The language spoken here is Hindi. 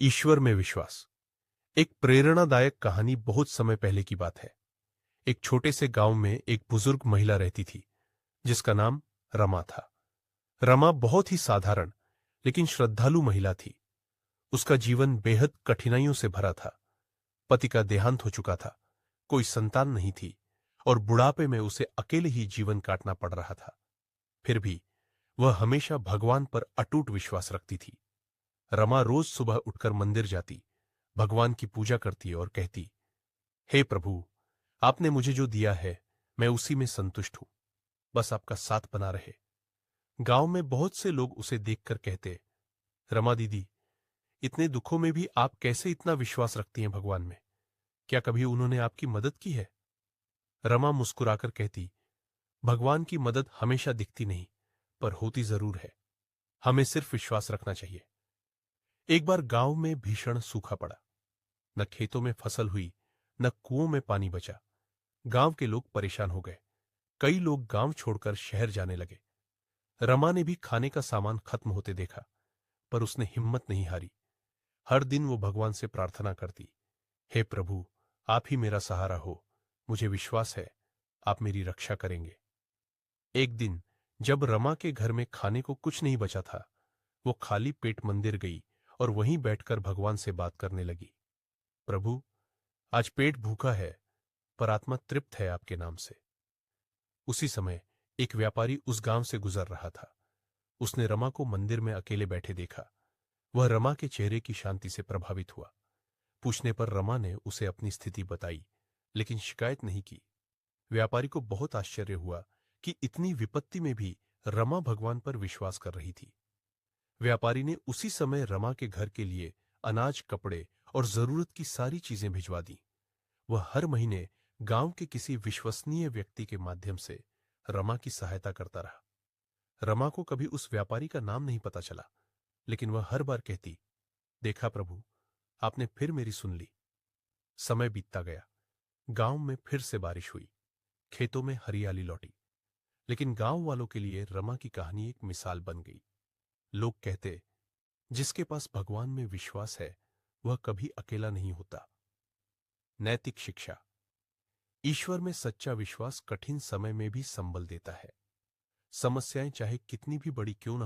ईश्वर में विश्वास। एक प्रेरणादायक कहानी बहुत समय पहले की बात है। एक छोटे से गांव में एक बुजुर्ग महिला रहती थी जिसका नाम रमा था। रमा बहुत ही साधारण लेकिन श्रद्धालु महिला थी। उसका जीवन बेहद कठिनाइयों से भरा था। पति का देहांत हो चुका था, कोई संतान नहीं थी और बुढ़ापे में उसे अकेले ही जीवन काटना पड़ रहा था। फिर भी वह हमेशा भगवान पर अटूट विश्वास रखती थी। रमा रोज सुबह उठकर मंदिर जाती, भगवान की पूजा करती और कहती, हे प्रभु, आपने मुझे जो दिया है मैं उसी में संतुष्ट हूं, बस आपका साथ बना रहे। गांव में बहुत से लोग उसे देखकर कहते, रमा दीदी, इतने दुखों में भी आप कैसे इतना विश्वास रखती हैं भगवान में? क्या कभी उन्होंने आपकी मदद की है? रमा मुस्कुराकर कहती, भगवान की मदद हमेशा दिखती नहीं, पर होती जरूर है। हमें सिर्फ विश्वास रखना चाहिए। एक बार गांव में भीषण सूखा पड़ा। न खेतों में फसल हुई, न कुओं में पानी बचा। गांव के लोग परेशान हो गए। कई लोग गांव छोड़कर शहर जाने लगे। रमा ने भी खाने का सामान खत्म होते देखा, पर उसने हिम्मत नहीं हारी। हर दिन वो भगवान से प्रार्थना करती, हे प्रभु, आप ही मेरा सहारा हो। मुझे विश्वास है आप मेरी रक्षा करेंगे। एक दिन जब रमा के घर में खाने को कुछ नहीं बचा था, वो खाली पेट मंदिर गई और वहीं बैठकर भगवान से बात करने लगी। प्रभु, आज पेट भूखा है पर आत्मा तृप्त है आपके नाम से। उसी समय एक व्यापारी उस गांव से गुजर रहा था। उसने रमा को मंदिर में अकेले बैठे देखा। वह रमा के चेहरे की शांति से प्रभावित हुआ। पूछने पर रमा ने उसे अपनी स्थिति बताई, लेकिन शिकायत नहीं की। व्यापारी को बहुत आश्चर्य हुआ कि इतनी विपत्ति में भी रमा भगवान पर विश्वास कर रही थी। व्यापारी ने उसी समय रमा के घर के लिए अनाज, कपड़े और जरूरत की सारी चीजें भिजवा दी। वह हर महीने गांव के किसी विश्वसनीय व्यक्ति के माध्यम से रमा की सहायता करता रहा। रमा को कभी उस व्यापारी का नाम नहीं पता चला, लेकिन वह हर बार कहती, देखा प्रभु, आपने फिर मेरी सुन ली। समय बीतता गया। गांव में फिर से बारिश हुई। खेतों में हरियाली लौटी। लेकिन गांव वालों के लिए रमा की कहानी एक मिसाल बन गई। लोग कहते, जिसके पास भगवान में विश्वास है वह कभी अकेला नहीं होता। नैतिक शिक्षा। ईश्वर में सच्चा विश्वास कठिन समय में भी संबल देता है। समस्याएं चाहे कितनी भी बड़ी क्यों न